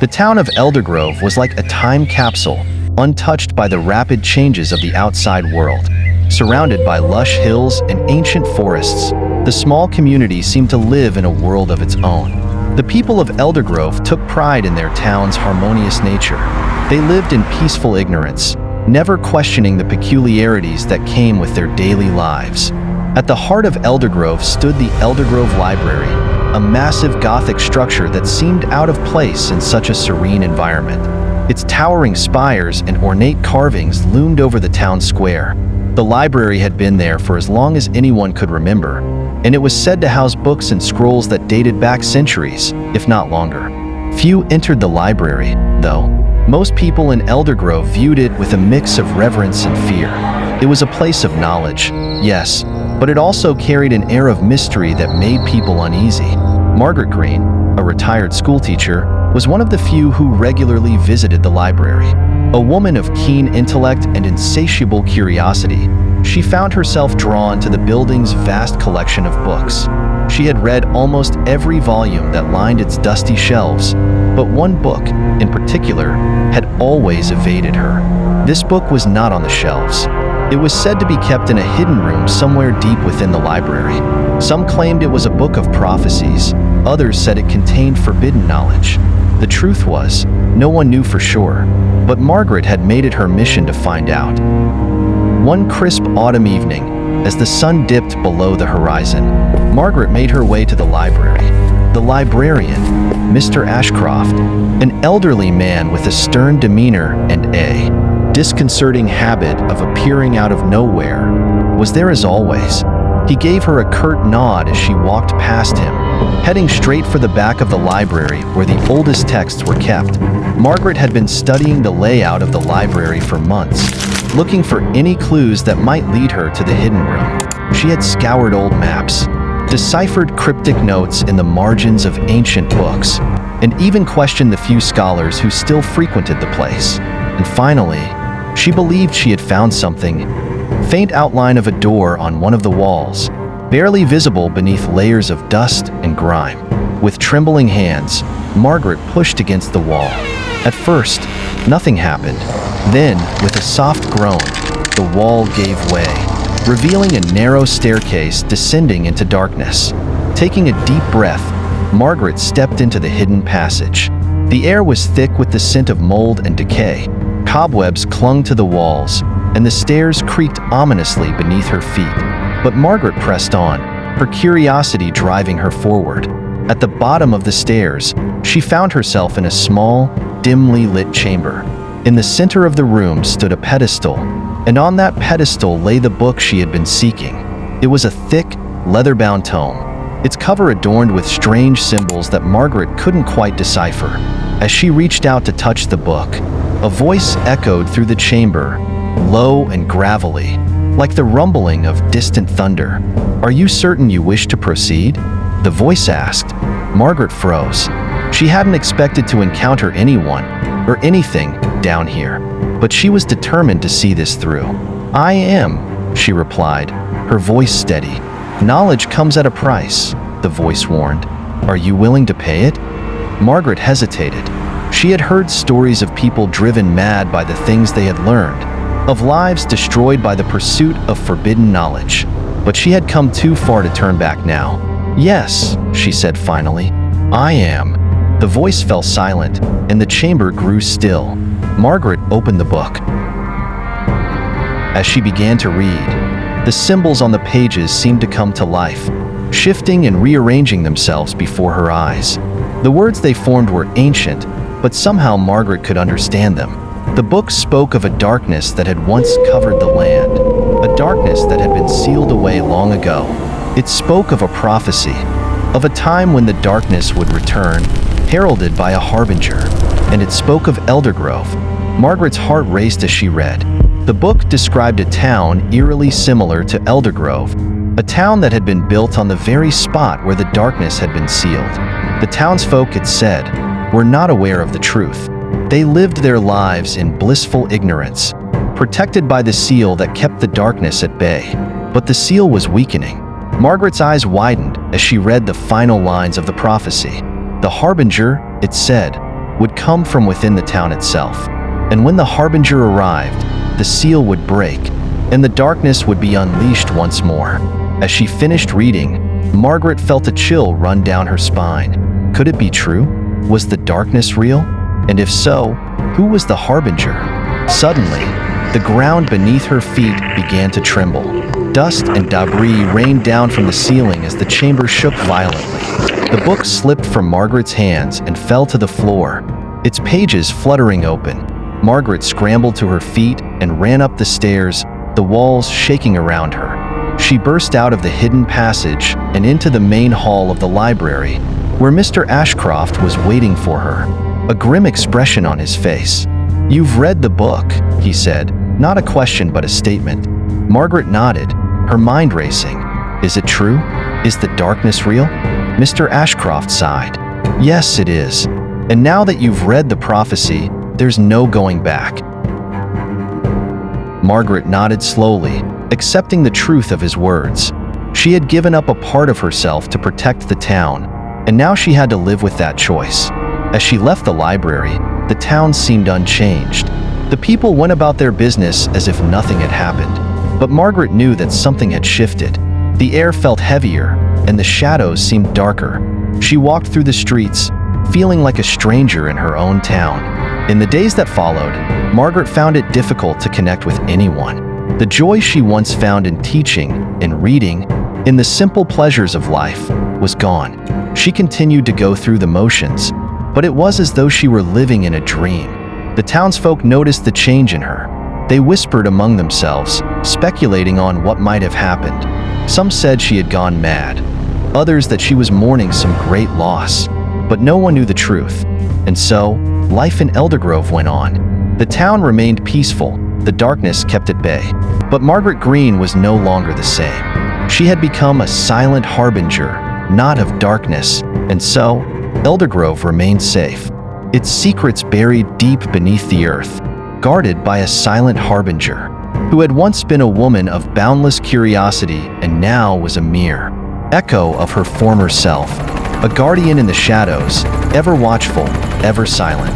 The town of Eldergrove was like a time capsule, untouched by the rapid changes of the outside world. Surrounded by lush hills and ancient forests, the small community seemed to live in a world of its own. The people of Eldergrove took pride in their town's harmonious nature. They lived in peaceful ignorance, never questioning the peculiarities that came with their daily lives. At the heart of Eldergrove stood the Eldergrove Library, a massive Gothic structure that seemed out of place in such a serene environment. Its towering spires and ornate carvings loomed over the town square. The library had been there for as long as anyone could remember, and it was said to house books and scrolls that dated back centuries, if not longer. Few entered the library, though. Most people in Eldergrove viewed it with a mix of reverence and fear. It was a place of knowledge, yes, but it also carried an air of mystery that made people uneasy. Margaret Green, a retired schoolteacher, was one of the few who regularly visited the library. A woman of keen intellect and insatiable curiosity, she found herself drawn to the building's vast collection of books. She had read almost every volume that lined its dusty shelves, but one book, in particular, had always evaded her. This book was not on the shelves. It was said to be kept in a hidden room somewhere deep within the library. Some claimed it was a book of prophecies, others said it contained forbidden knowledge. The truth was, no one knew for sure, but Margaret had made it her mission to find out. One crisp autumn evening, as the sun dipped below the horizon, Margaret made her way to the library. The librarian, Mr. Ashcroft, an elderly man with a stern demeanor and a disconcerting habit of appearing out of nowhere, was there as always. He gave her a curt nod as she walked past him, heading straight for the back of the library where the oldest texts were kept. Margaret had been studying the layout of the library for months, looking for any clues that might lead her to the hidden room. She had scoured old maps, deciphered cryptic notes in the margins of ancient books, and even questioned the few scholars who still frequented the place. And finally, she believed she had found something. Faint outline of a door on one of the walls, barely visible beneath layers of dust and grime. With trembling hands, Margaret pushed against the wall. At first, nothing happened. Then, with a soft groan, the wall gave way, revealing a narrow staircase descending into darkness. Taking a deep breath, Margaret stepped into the hidden passage. The air was thick with the scent of mold and decay. Cobwebs clung to the walls, and the stairs creaked ominously beneath her feet. But Margaret pressed on, her curiosity driving her forward. At the bottom of the stairs, she found herself in a small, dimly lit chamber. In the center of the room stood a pedestal, and on that pedestal lay the book she had been seeking. It was a thick, leather-bound tome, its cover adorned with strange symbols that Margaret couldn't quite decipher. As she reached out to touch the book, a voice echoed through the chamber, low and gravelly, like the rumbling of distant thunder. "Are you certain you wish to proceed?" the voice asked. Margaret froze. She hadn't expected to encounter anyone or anything down here, but she was determined to see this through. "I am," she replied, her voice steady. "Knowledge comes at a price," the voice warned. "Are you willing to pay it?" Margaret hesitated. She had heard stories of people driven mad by the things they had learned, of lives destroyed by the pursuit of forbidden knowledge. But she had come too far to turn back now. "Yes," she said finally, "I am." The voice fell silent, and the chamber grew still. Margaret opened the book. As she began to read, the symbols on the pages seemed to come to life, shifting and rearranging themselves before her eyes. The words they formed were ancient, but somehow Margaret could understand them. The book spoke of a darkness that had once covered the land, a darkness that had been sealed away long ago. It spoke of a prophecy, of a time when the darkness would return, heralded by a harbinger, and it spoke of Eldergrove. Margaret's heart raced as she read. The book described a town eerily similar to Eldergrove, a town that had been built on the very spot where the darkness had been sealed. The townsfolk, it said, were not aware of the truth. They lived their lives in blissful ignorance, protected by the seal that kept the darkness at bay. But the seal was weakening. Margaret's eyes widened as she read the final lines of the prophecy. "The harbinger," it said, would come from within the town itself. And when the harbinger arrived, the seal would break, and the darkness would be unleashed once more. As she finished reading, Margaret felt a chill run down her spine. Could it be true? Was the darkness real? And if so, who was the harbinger? Suddenly, the ground beneath her feet began to tremble. Dust and debris rained down from the ceiling as the chamber shook violently. The book slipped from Margaret's hands and fell to the floor, its pages fluttering open. Margaret scrambled to her feet and ran up the stairs, the walls shaking around her. She burst out of the hidden passage and into the main hall of the library, where Mr. Ashcroft was waiting for her, a grim expression on his face. "You've read the book," he said, not a question but a statement. Margaret nodded, her mind racing. "Is it true? Is the darkness real?" Mr. Ashcroft sighed. "Yes, it is. And now that you've read the prophecy, there's no going back." Margaret nodded slowly, accepting the truth of his words. She had given up a part of herself to protect the town, and now she had to live with that choice. As she left the library, the town seemed unchanged. The people went about their business as if nothing had happened. But Margaret knew that something had shifted. The air felt heavier, and the shadows seemed darker. She walked through the streets, feeling like a stranger in her own town. In the days that followed, Margaret found it difficult to connect with anyone. The joy she once found in teaching, in reading, in the simple pleasures of life, was gone. She continued to go through the motions, but it was as though she were living in a dream. The townsfolk noticed the change in her. They whispered among themselves, speculating on what might have happened. Some said she had gone mad, others that she was mourning some great loss. But no one knew the truth. And so, life in Eldergrove went on. The town remained peaceful, the darkness kept at bay. But Margaret Green was no longer the same. She had become a silent harbinger, not of darkness, and so, Eldergrove remained safe, its secrets buried deep beneath the earth, guarded by a silent harbinger, who had once been a woman of boundless curiosity and now was a mere echo of her former self, a guardian in the shadows, ever watchful, ever silent.